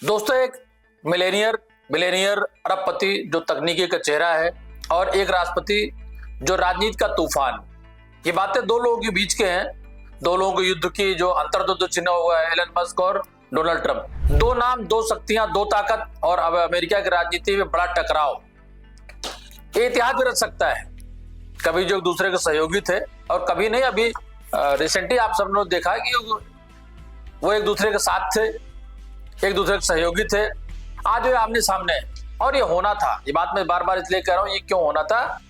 दोस्तों, एक बिलियनियर अरबपति जो तकनीकी का चेहरा है और एक राष्ट्रपति जो राजनीति का तूफान। ये बातें दो लोगों के बीच के हैं, दो लोगों के युद्ध की जो अंतर्युद्ध चिन्ह हुआ है, एलन मस्क और डोनाल्ड ट्रंप। दो नाम, दो शक्तियां, दो ताकत और अब अमेरिका की राजनीति में बड़ा टकराव। ये इतिहास भी रच सकता है। कभी जो एक दूसरे के सहयोगी थे और कभी नहीं। अभी रिसेंटली आप सबने देखा कि वो एक दूसरे के साथ थे, एक दूसरे के सहयोगी थे। आज वे आमने सामने है और ये होना था। ये बात मैं बार बार इसलिए कह रहा हूं, ये क्यों होना था।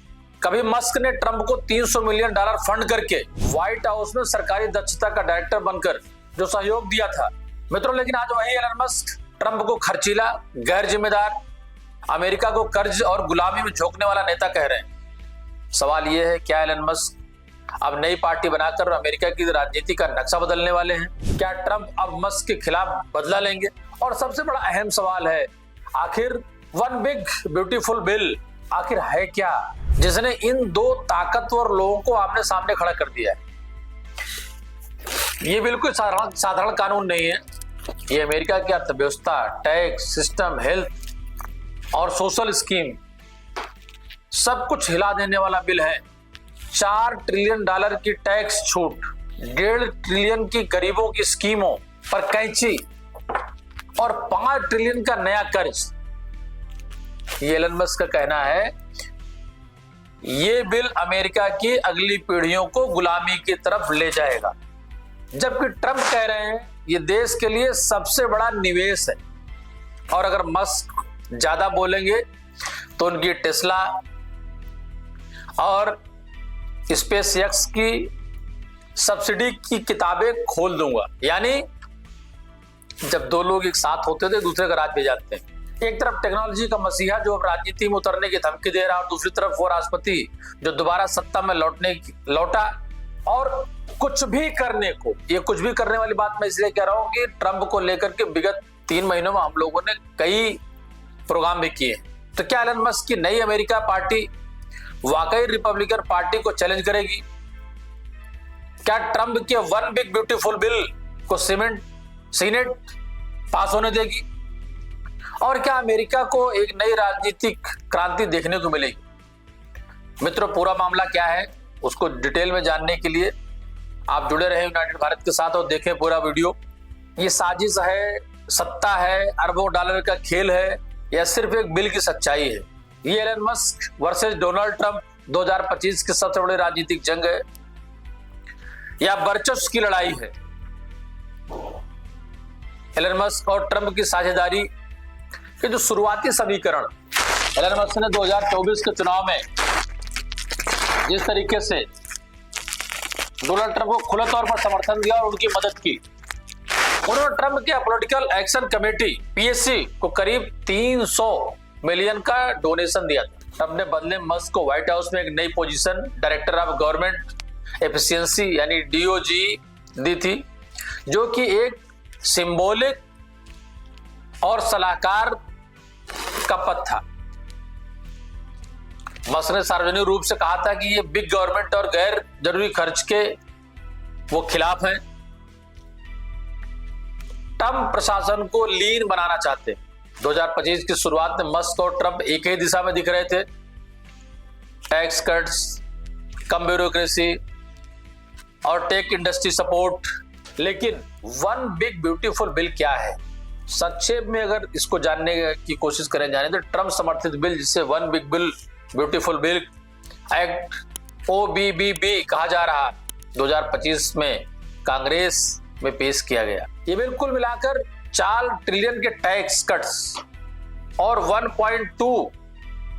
कभी मस्क ने ट्रंप को $300 मिलियन फंड करके व्हाइट हाउस में सरकारी दक्षता का डायरेक्टर बनकर जो सहयोग दिया था मित्रों, लेकिन आज वही एलन मस्क ट्रंप को खर्चीला, गैर जिम्मेदार, अमेरिका को कर्ज और गुलामी में झोंकने वाला नेता कह रहे हैं। सवाल यह है, क्या एलन मस्क अब नई पार्टी बनाकर अमेरिका की राजनीति का नक्शा बदलने वाले हैं? क्या ट्रंप अब मस्क के खिलाफ बदला लेंगे? और सबसे बड़ा अहम सवाल है, आखिर वन बिग ब्यूटीफुल बिल आखिर है क्या, जिसने इन दो ताकतवर लोगों को आमने सामने खड़ा कर दिया है? ये बिल्कुल साधारण कानून नहीं है। ये अमेरिका की अर्थव्यवस्था, टैक्स सिस्टम, हेल्थ और सोशल स्कीम सब कुछ हिला देने वाला बिल है। $4 ट्रिलियन की टैक्स छूट, 1.5 ट्रिलियन की गरीबों की स्कीमों पर कैंची और 5 ट्रिलियन का नया कर्ज। ये एलन मस्क का कहना है, ये बिल अमेरिका की अगली पीढ़ियों को गुलामी की तरफ ले जाएगा। जबकि ट्रंप कह रहे हैं ये देश के लिए सबसे बड़ा निवेश है। और अगर मस्क ज्यादा बोलेंगे तो उनकी टेस्ला और स्पेस एक्स की सब्सिडी की किताबें खोल दूंगा। यानी जब दो लोग एक साथ होते थे, दूसरे का राज भेजाते हैं। एक तरफ टेक्नोलॉजी का मसीहा जो अब राजनीति में उतरने की धमकी दे रहा है और दूसरी तरफ वो राष्ट्रपति जो दोबारा सत्ता में लौटा और कुछ भी करने को। ये कुछ भी करने वाली बात मैं इसलिए कह रहा हूं कि ट्रंप को लेकर के विगत 3 महीनों में हम लोगों ने कई प्रोग्राम भी किए। तो क्या एलन मस्क की नई अमेरिका पार्टी वाकई रिपब्लिकन पार्टी को चैलेंज करेगी? क्या ट्रंप के वन बिग ब्यूटीफुल बिल को सीनेट पास होने देगी? और क्या अमेरिका को एक नई राजनीतिक क्रांति देखने को मिलेगी? मित्रों, पूरा मामला क्या है उसको डिटेल में जानने के लिए आप जुड़े रहे यूनाइटेड भारत के साथ और देखें पूरा वीडियो। ये साजिश है, सत्ता है, अरबों डॉलर का खेल है या सिर्फ एक बिल की सच्चाई है? ये Elon Musk versus Donald Trump 2025 की सबसे बड़ी राजनीतिक जंग है या वर्चस्व की लड़ाई है? एलन मस्क और ट्रंप की साझेदारी के जो शुरुआती समीकरण एलन मस्क ने 2024 के चुनाव में जिस तरीके से डोनाल्ड ट्रंप को खुले तौर पर समर्थन दिया और उनकी मदद की, उन्होंने ट्रंप के पॉलिटिकल एक्शन कमेटी PSC को करीब 300 मिलियन का डोनेशन दिया था। ट्रंप ने बदले मस्क को व्हाइट हाउस में एक नई position, director of government efficiency यानी DOG दी थी, जो कि एक सिंबॉलिक और सलाहकार का पद था। मस्क ने सार्वजनिक रूप से कहा था कि ये बिग गवर्नमेंट और गैर जरूरी खर्च के वो खिलाफ हैं। ट्रंप प्रशासन को लीन बनाना चाहते हैं। 2025 की शुरुआत में मस्क और ट्रंप एक ही दिशा में दिख रहे थे, टैक्स कट्स, कम ब्यूरोक्रेसी और टेक इंडस्ट्री सपोर्ट। लेकिन वन बिग ब्यूटीफुल बिल क्या है? संक्षेप में अगर इसको जानने की कोशिश करें तो ट्रंप समर्थित बिल, जिसे one big bill beautiful bill act OBBB कहा जा रहा, 2025 में कांग्रेस में पेश किया गया। ये बिल्कुल मिलाकर 4 ट्रिलियन के टैक्स कट्स और 1.2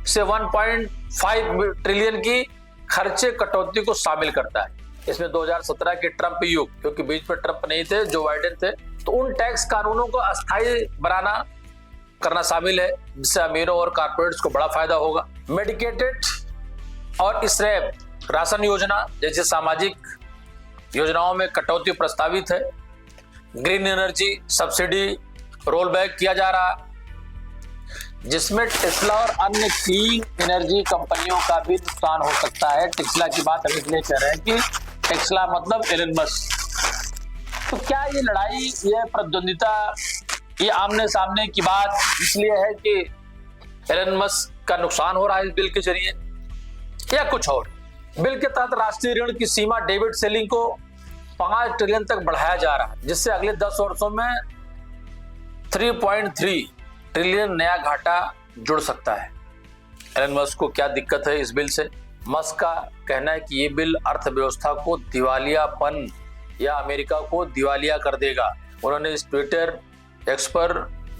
से 1.5 ट्रिलियन की खर्चे कटौती को शामिल करता है। इसमें 2017 के ट्रंप युग, क्योंकि बीच में ट्रंप नहीं थे, जो बाइडेन थे, तो उन टैक्स कानूनों को अस्थायी करना शामिल है, जिससे अमीरों और कॉर्पोरेट्स को बड़ा फायदा होगा। मेडिकेटेड और स्लैब राशन योजना जैसे सामाजिक योजनाओं में कटौती प्रस्तावित है। Green energy subsidy roll back किया जा रहा, जिसमें टेस्ला और अन्य क्लीन एनर्जी कंपनियों का भी नुकसान हो सकता है। टेस्ला की बात हम इसलिए कह रहे हैं कि टेस्ला मतलब एलन मस्क। तो क्या ये लड़ाई, ये प्रतिद्वंदिता ये आमने सामने की बात इसलिए है कि एलन मस्क का नुकसान हो रहा है इस बिल के जरिए या कुछ और। बिल के तहत राष्ट्रीय ऋण की सीमा डेबिट सेलिंग को 5 ट्रिलियन तक बढ़ाया जा रहा है, जिससे अगले 10 वर्षों में 3.3 ट्रिलियन नया घाटा जुड़ सकता है। एलन मस्क को क्या दिक्कत है इस बिल से? मस्क का कहना है कि ये बिल अर्थव्यवस्था को दिवालियापन या अमेरिका को दिवालिया कर देगा। उन्होंने इस ट्विटर एक्स पर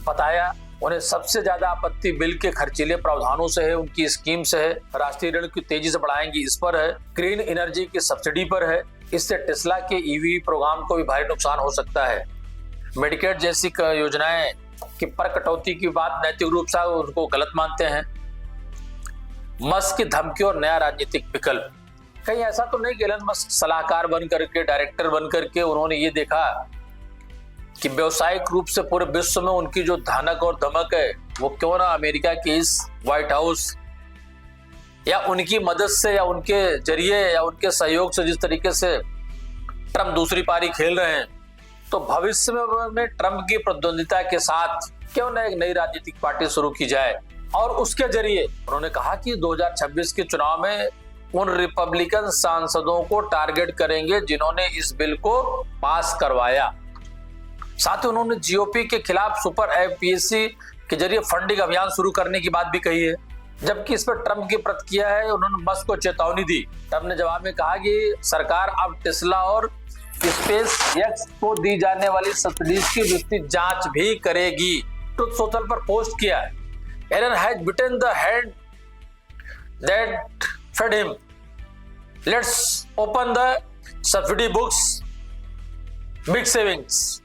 बताया उन्हें सबसे ज्यादा आपत्ति बिल के खर्चीले प्रावधानों से है, उनकी स्कीम से है, राष्ट्रीय ऋण की तेजी से बढ़ाएंगी इस पर है, ग्रीन एनर्जी की सब्सिडी पर है। इससे टेस्ला के ईवी प्रोग्राम को भी भारी नुकसान हो सकता है। मेडिकेड जैसी योजनाएं की पर कटौती की बात नैतिक रूप से उनको गलत मानते हैं। मस्क की धमकी और नया राजनीतिक विकल्प। कहीं ऐसा तो नहीं कि एलन मस्क सलाहकार बन करके, डायरेक्टर बन करके उन्होंने ये देखा कि व्यवसायिक रूप से पूरे विश्व में उनकी जो धानक और धमक है वो क्यों ना अमेरिका के इस व्हाइट हाउस या उनकी मदद से या उनके जरिए या उनके सहयोग से जिस तरीके से ट्रंप दूसरी पारी खेल रहे हैं, तो भविष्य में ट्रंप की प्रतिद्वंदिता के साथ क्यों ना एक नई राजनीतिक पार्टी शुरू की जाए। और उसके जरिए उन्होंने कहा कि 2026 के चुनाव में उन रिपब्लिकन सांसदों को टारगेट करेंगे जिन्होंने इस बिल को पास करवाया। साथ ही उन्होंने जीओपी के खिलाफ सुपर एफपीएससी के जरिए फंडिंग अभियान शुरू करने की बात भी कही है। जबकि इस पर ट्रंप की प्रतिक्रिया है, उन्होंने मस्क को चेतावनी दी। ट्रंप ने जवाब में कहा कि सरकार अब टेस्ला और स्पेस एक्स को दी जाने वाली सब्सिडीज की विस्तृत जांच भी करेगी। ट्रुथ सोशल पर पोस्ट किया, Elon has bitten the hand that fed him, let's open the subsidy books, big savings.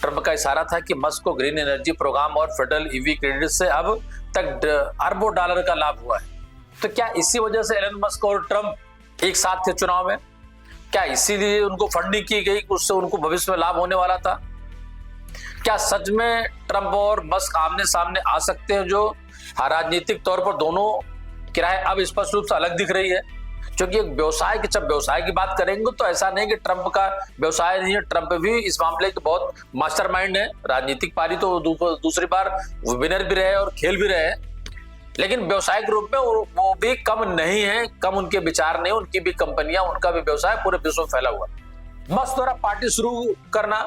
Trump का इशारा था कि मस्क को ग्रीन एनर्जी प्रोग्राम और फेडरल ईवी क्रेडिट से अब तक अरबों डॉलर का लाभ हुआ है। तो क्या इसी वजह से एलन मस्क और ट्रंप एक साथ थे चुनाव में? क्या इसीलिए उनको फंडिंग की गई, उससे उनको भविष्य में लाभ होने वाला था? क्या सच में ट्रंप और मस्क आमने सामने आ सकते हैं, जो राजनीतिक तौर पर दोनों की राय अब स्पष्ट रूप से अलग दिख रही है? क्योंकि एक व्यवसाय की जब व्यवसाय की बात करेंगे तो ऐसा नहीं कि ट्रंप का व्यवसाय नहीं है, ट्रंप भी इस मामले के बहुत मास्टरमाइंड है। राजनीतिक पारी तो दूसरी बार विनर भी रहे और खेल भी रहे, लेकिन व्यवसायिक रूप में वो भी कम नहीं है, कम उनके विचार नहीं, उनकी भी कंपनियां, उनका भी व्यवसाय पूरे विश्व में फैला हुआ है। मस्क द्वारा पार्टी शुरू करना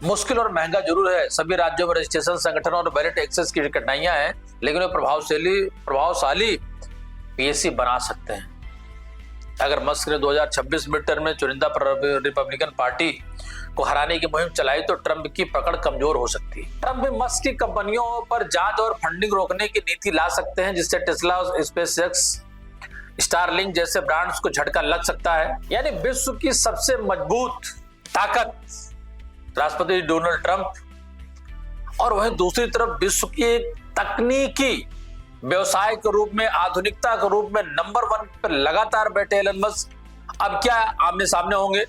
मुश्किल और महंगा जरूर है। सभी राज्यों में रजिस्ट्रेशन, संगठन और बैलेट एक्सेस की कठिनाइयां हैं, लेकिन वे प्रभावशाली पीएससी बना सकते हैं। अगर मस्क ने 2026 मिड टर्म में चुनिंदा रिपब्लिकन पार्टी को हराने की मुहिम चलाई तो ट्रंप की पकड़ कमजोर हो सकती है। ट्रंप भी मस्क की कंपनियों पर जांच और फंडिंग रोकने की नीति ला सकते हैं, जिससे टेस्ला और स्पेसएक्स, स्टारलिंक जैसे ब्रांड्स को झटका लग सकता है। यानी विश्व की सबसे मजबूत ताकत राष्ट्रपति डोनाल्ड ट्रंप और वहीं दूसरी तरफ विश्व की तकनीकी व्यवसाय के रूप में, आधुनिकता के रूप में नंबर 1 पर लगातार बैठे एलन मस्क अब क्या आमने सामने होंगे।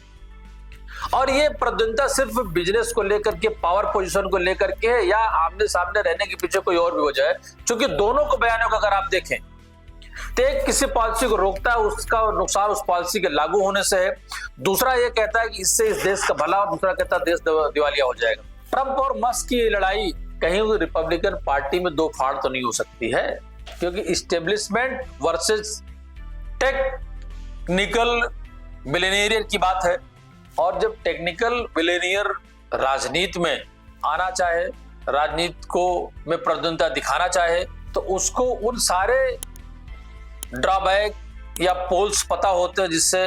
और ये प्रतिद्वंदिता सिर्फ बिजनेस को लेकर के, पावर पोजीशन को लेकर के या आमने सामने रहने के पीछे कोई और भी वजह है। क्योंकि दोनों को बयानों को अगर आप देखें तो एक किसी पॉलिसी को रोकता है, उसका नुकसान उस पॉलिसी के लागू होने से है, दूसरा ये कहता है कि इससे इस देश का भला, और दूसरा कहता है देश दिवालिया हो जाएगा। ट्रंप और मस्क की लड़ाई कहीं रिपब्लिकन पार्टी में दो फाड़ तो नहीं हो सकती है, क्योंकि इस्टेब्लिशमेंट वर्सेस टेक्निकल बिलियनियर की बात है। और जब टेक्निकल बिलियनियर राजनीति में आना चाहे, राजनीति को में प्रतिद्वंदिता दिखाना चाहे, तो उसको उन सारे ड्रॉबैक या पोल्स पता होते हैं जिससे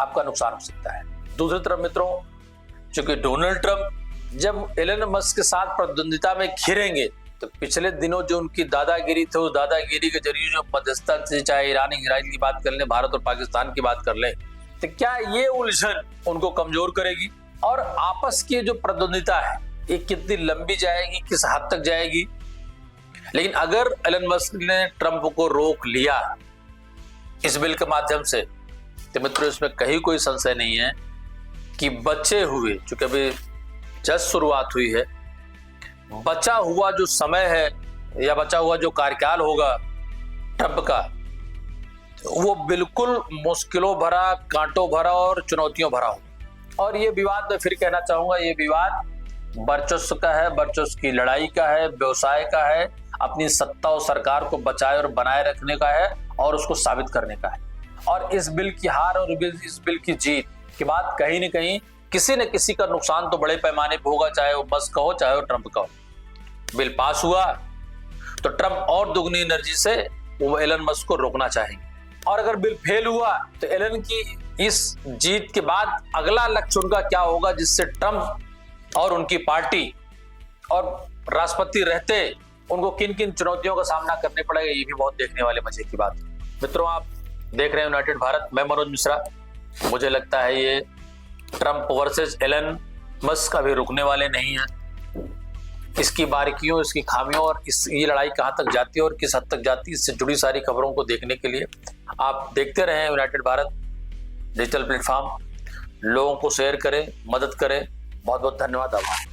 आपका नुकसान हो सकता है। दूसरी तरफ मित्रों, चूंकि डोनाल्ड ट्रंप जब एलन मस्क के साथ प्रतिद्वंदिता में घिरेंगे तो पिछले दिनों जो उनकी दादागिरी थी, उस दादागिरी के जरिए जो मध्यस्थता थी, चाहे ईरान इसराइल की बात कर लें, भारत और पाकिस्तान की बात कर लें, तो क्या ये उलझन उनको कमजोर करेगी? और आपस की जो प्रतिद्वंदिता है ये कितनी लंबी जाएगी, किस हद तक जाएगी? लेकिन अगर एलन मस्क ने ट्रंप को रोक लिया इस बिल के माध्यम से, तो मित्रों इसमें कहीं कोई संशय नहीं है कि बचे हुए, चूंकि अभी जस्ट शुरुआत हुई है, बचा हुआ जो समय है या बचा हुआ जो कार्यकाल होगा ट्रंप का, वो बिल्कुल मुश्किलों भरा, कांटों भरा और चुनौतियों भरा हो। और ये विवाद, मैं फिर कहना चाहूंगा, ये विवाद वर्चस्व का है, वर्चस्व की लड़ाई का है, व्यवसाय का है, अपनी सत्ता और सरकार को बचाए और बनाए रखने का है और उसको साबित करने का है। और इस बिल की हार और इस बिल की जीत के बाद कहीं न कहीं किसी न किसी का नुकसान तो बड़े पैमाने पर होगा, चाहे वो मस्क का हो चाहे वो ट्रंप का हो। बिल पास हुआ तो ट्रंप और दुगनी एनर्जी से वो एलन मस्क को रोकना चाहेंगे, और अगर बिल फेल हुआ तो एलन की इस जीत के बाद अगला लक्ष्य उनका क्या होगा, जिससे ट्रंप और उनकी पार्टी और राष्ट्रपति रहते उनको किन किन चुनौतियों का सामना करने पड़ेगा, ये भी बहुत देखने वाले मजे की बात है। मित्रों, आप देख रहे हैं यूनाइटेड भारत, मैं मनोज मिश्रा। मुझे लगता है ये ट्रंप वर्सेस एलन मस्क अभी रुकने वाले नहीं है। इसकी बारीकियों, इसकी खामियों और ये लड़ाई कहां तक जाती है और किस हद तक जाती है, इससे जुड़ी सारी खबरों को देखने के लिए आप देखते रहें यूनाइटेड भारत डिजिटल प्लेटफॉर्म। लोगों को शेयर करें, मदद करें। बहुत बहुत धन्यवाद। आभार।